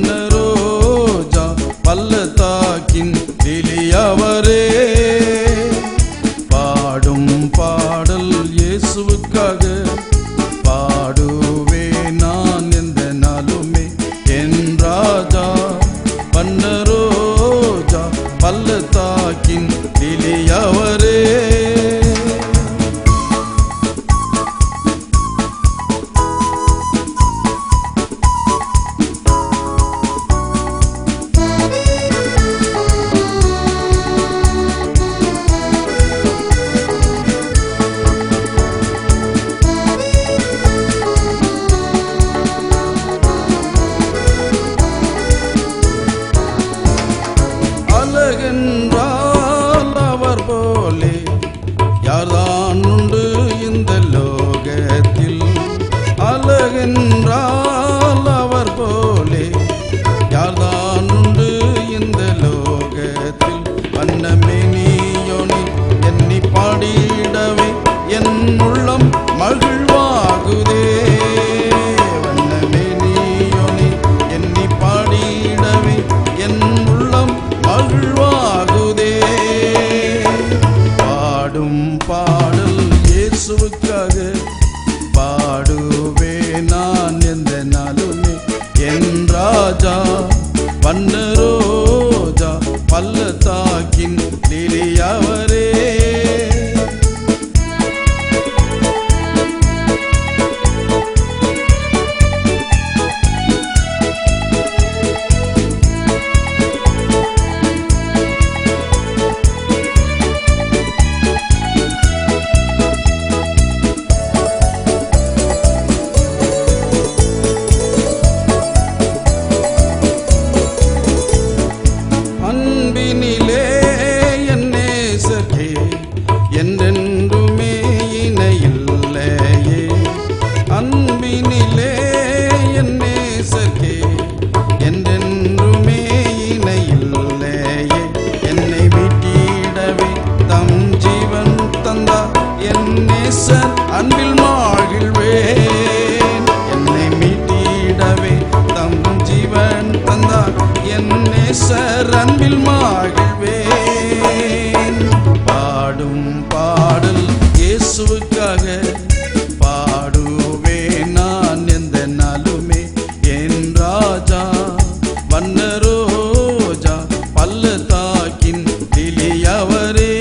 வண்ணரோஜா பள்ளத்தாக்கின் லிலியவரே. பாடும் பாடல் இயேசுவுக்காக பாடுவே நான் எந்த நாளுமே. என் ராஜா வண்ணரோஜா பள்ளத்தாக்கின் லிலியவரே. அழகென்றால் அவர் போலே யார்தான் உண்டு இந்த லோகத்தில். அழகென்றால் அவர் போலே யார்தான் உண்டு இந்த லோகத்தில். வண்ணமேனியோனே எண்ணி பாடிடவே என் உள்ளம் மகிழ்வாகுதே. வண்ணமேனியோனே எண்ணி பாடிடவே என் உள்ளம் மகிழ்வாகுதே. பாடும் பாடல் இயேசுவுக்காக பாடுவே நான் எந்த நாளுமே. என் ராஜா வண்ணரோஜா பள்ளத்தாக்கின் லிலியவரே. அன்பினிலே என் நேசரே என்றென்றுமே இணையில்லையே. அன்பினிலே என் நேசரே என்றென்றுமே இணையில்லையே. என்னை மீட்டிடவே தம் ஜீவன் தந்தார் என் நேசர் அன்பில் மகிழ்வேன். என்னை மீட்டிடவே தம் ஜீவன் தந்தார் என் நேசர் அன்பில் மகிழ்வேன். பாடும் பாடல் இயேசுவுக்காக பாடுவே நான் எந்த நாளுமே. என் ராஜா வண்ணரோஜா பள்ளத்தாக்கின் லிலியவரே.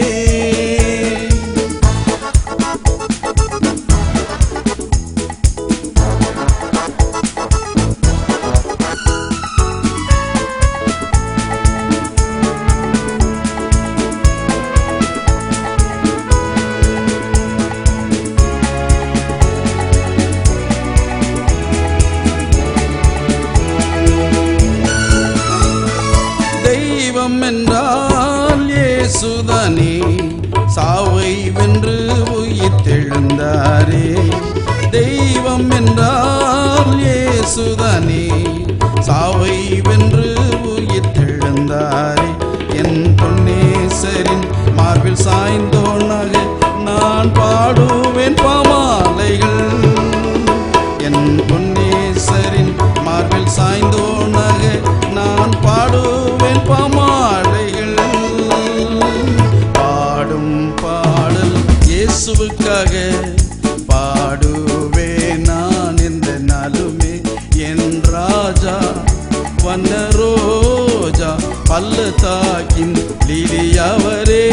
தெய்வம் என்றால் இயேசுதானே, சாவை வென்று உயிர்த்தெழுந்தாரே. தெய்வம் என்றால் இயேசுதானே, சாவை வென்று உயிர்த்தெழுந்தாரே. என் பொன்னேசரின் மார்பில் சாய்ந்தோனாக நான் பாடுவேன் பாமாலைகள். என் பொன்னேசரின் மார்பில் சாய்ந்தோனாக நான் பாடுவேன் பாமாலைகள். பாடும் பாடல் இயேசுவுக்காக பாடுவே நான் எந்த நாளுமே. என் ராஜா வண்ணரோஜா பள்ளத்தாக்கின் லிலியவரே.